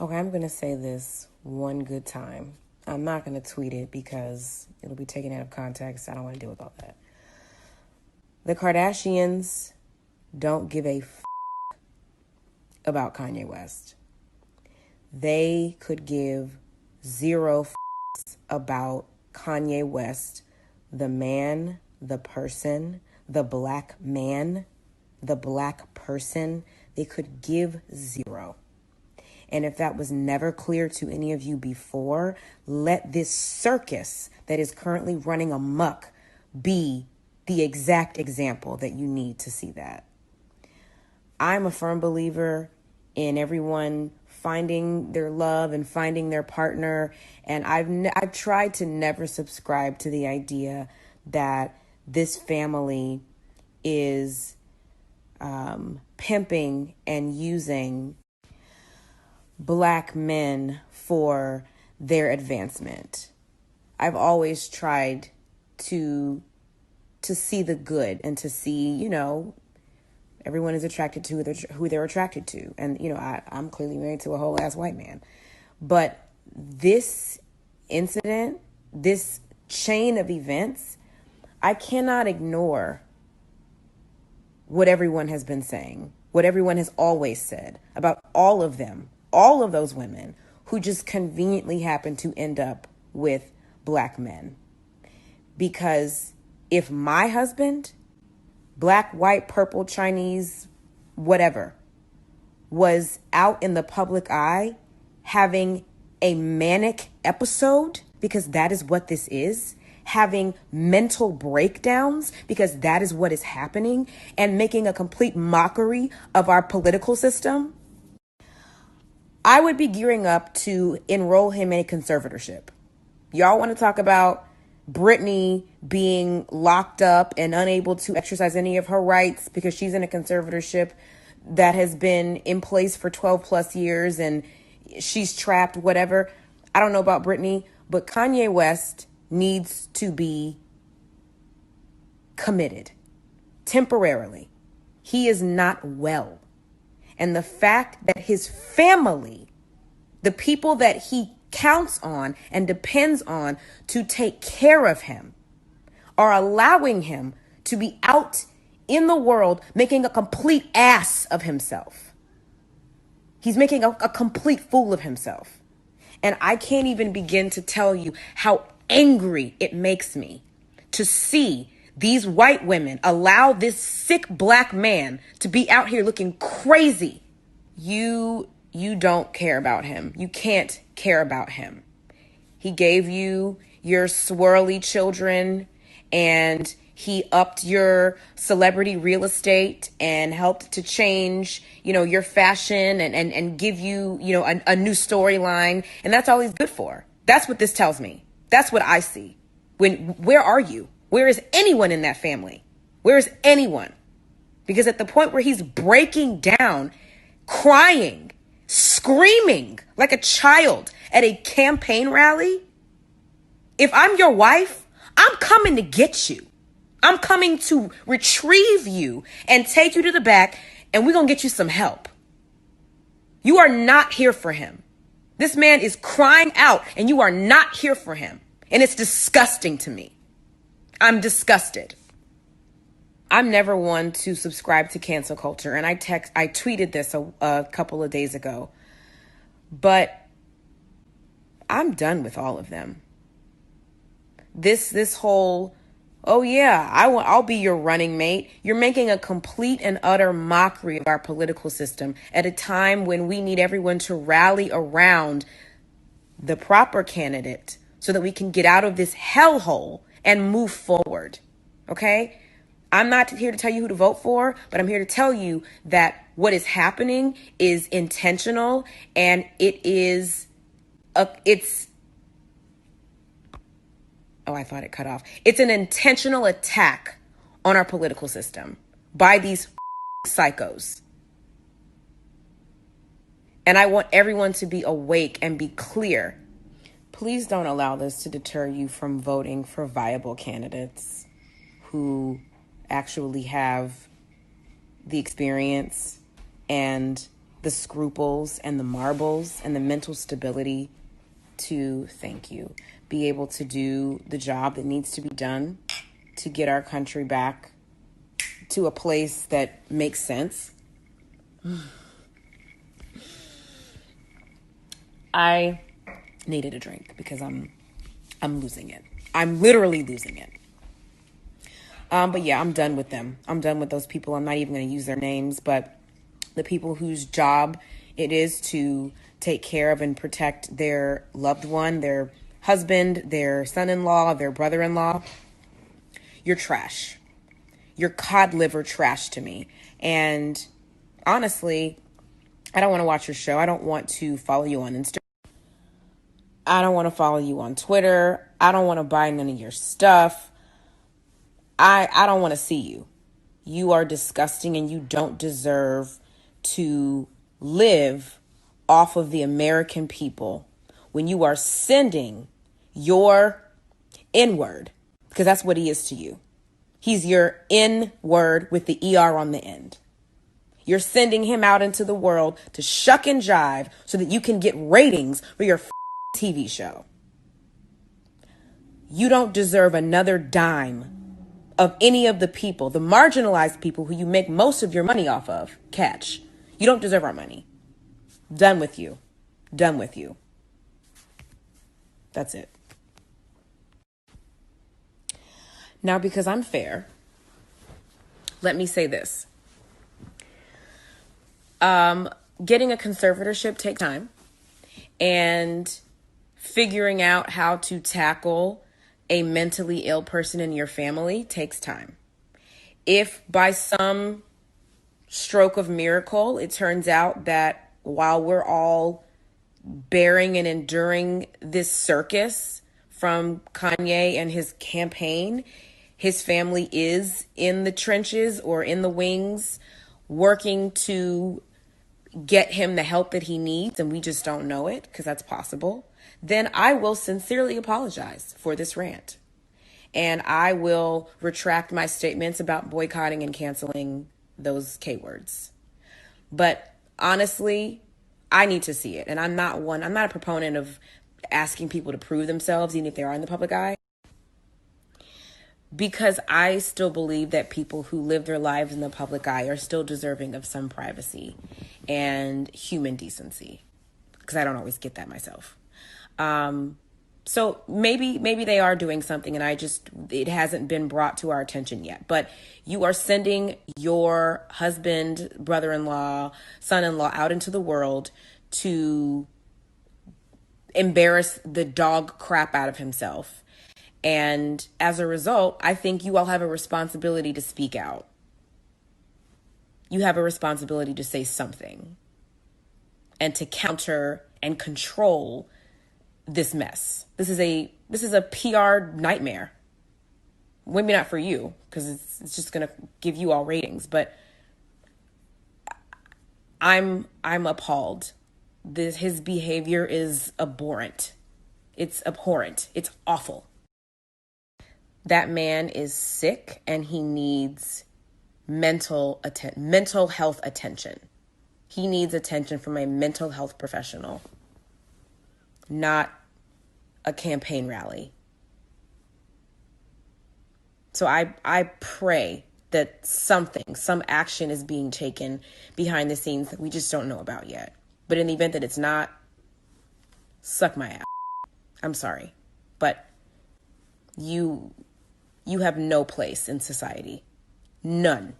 Okay, I'm going to say this one good time. I'm not going to tweet it because it'll be taken out of context. I don't want to deal with all that. The Kardashians don't give a about Kanye West. They could give zero about Kanye West, the man, the person, the black man, the black person. They could give zero. And if that was never clear to any of you before, let this circus that is currently running amok be the exact example that you need to see that. I'm a firm believer in everyone finding their love and finding their partner. And I've tried to never subscribe to the idea that this family is pimping and using black men for their advancement. I've always tried to see the good and to see, everyone is attracted to who they're attracted to. And, I'm clearly married to a whole ass white man. But this incident, this chain of events, I cannot ignore what everyone has been saying, what everyone has always said about all of them, all of those women who just conveniently happen to end up with black men. Because if my husband, black, white, purple, Chinese, whatever, was out in the public eye having a manic episode, because that is what this is, having mental breakdowns, because that is what is happening, and making a complete mockery of our political system, I would be gearing up to enroll him in a conservatorship. Y'all want to talk about Brittany being locked up and unable to exercise any of her rights because she's in a conservatorship that has been in place for 12 plus years and she's trapped, whatever. I don't know about Brittany, but Kanye West needs to be committed temporarily. He is not well. And the fact that his family, the people that he counts on and depends on to take care of him, are allowing him to be out in the world making a complete ass of himself. He's making a complete fool of himself. And I can't even begin to tell you how angry it makes me to see these white women allow this sick black man to be out here looking crazy. You don't care about him. You can't care about him. He gave you your swirly children and he upped your celebrity real estate and helped to change, your fashion and give you, a new storyline. And that's all he's good for. That's what this tells me. That's what I see. Where are you? Where is anyone in that family? Where is anyone? Because at the point where he's breaking down, crying, screaming like a child at a campaign rally, if I'm your wife, I'm coming to get you. I'm coming to retrieve you and take you to the back, and we're going to get you some help. You are not here for him. This man is crying out, and you are not here for him. And it's disgusting to me. I'm disgusted. I'm never one to subscribe to cancel culture, and I tweeted this a couple of days ago. But I'm done with all of them. This whole, oh yeah, I'll be your running mate. You're making a complete and utter mockery of our political system at a time when we need everyone to rally around the proper candidate so that we can get out of this hellhole and move forward. Okay? I'm not here to tell you who to vote for, but I'm here to tell you that what is happening is intentional, and it's I thought it cut off. It's an intentional attack on our political system by these psychos. And I want everyone to be awake and be clear. Please don't allow this to deter you from voting for viable candidates who actually have the experience and the scruples and the marbles and the mental stability to, thank you, be able to do the job that needs to be done to get our country back to a place that makes sense. I needed a drink because I'm losing it. I'm literally losing it. But yeah, I'm done with them. I'm done with those people. I'm not even going to use their names, but the people whose job it is to take care of and protect their loved one, their husband, their son-in-law, their brother-in-law. You're trash. You're cod liver trash to me. And honestly, I don't want to watch your show. I don't want to follow you on Instagram. I don't want to follow you on Twitter. I don't want to buy none of your stuff. I don't want to see you. You are disgusting and you don't deserve to live off of the American people when you are sending your N-word, because that's what he is to you. He's your N-word with the ER on the end. You're sending him out into the world to shuck and jive so that you can get ratings for your TV show. You don't deserve another dime of any of the people, the marginalized people who you make most of your money off of. Catch. You don't deserve our money. Done with you. Done with you. That's it. Now, because I'm fair, let me say this. Getting a conservatorship takes time, and figuring out how to tackle a mentally ill person in your family takes time. If by some stroke of miracle, it turns out that while we're all bearing and enduring this circus from Kanye and his campaign, his family is in the trenches or in the wings working to get him the help that he needs, and we just don't know it because that's possible, then I will sincerely apologize for this rant. And I will retract my statements about boycotting and canceling those K words. But honestly, I need to see it. And I'm not a proponent of asking people to prove themselves, even if they are in the public eye. Because I still believe that people who live their lives in the public eye are still deserving of some privacy and human decency. Because I don't always get that myself. So maybe they are doing something and it hasn't been brought to our attention yet. But you are sending your husband, brother-in-law, son-in-law out into the world to embarrass the dog crap out of himself. And as a result, I think you all have a responsibility to speak out. You have a responsibility to say something and to counter and control this mess. This is a PR nightmare. Maybe not for you, because it's just going to give you all ratings, but I'm appalled. His behavior is abhorrent. It's abhorrent. It's awful. That man is sick and he needs mental health attention. He needs attention from a mental health professional, not a campaign rally. So I pray that some action is being taken behind the scenes that we just don't know about yet. But in the event that it's not, suck my ass. I'm sorry, but you have no place in society. None.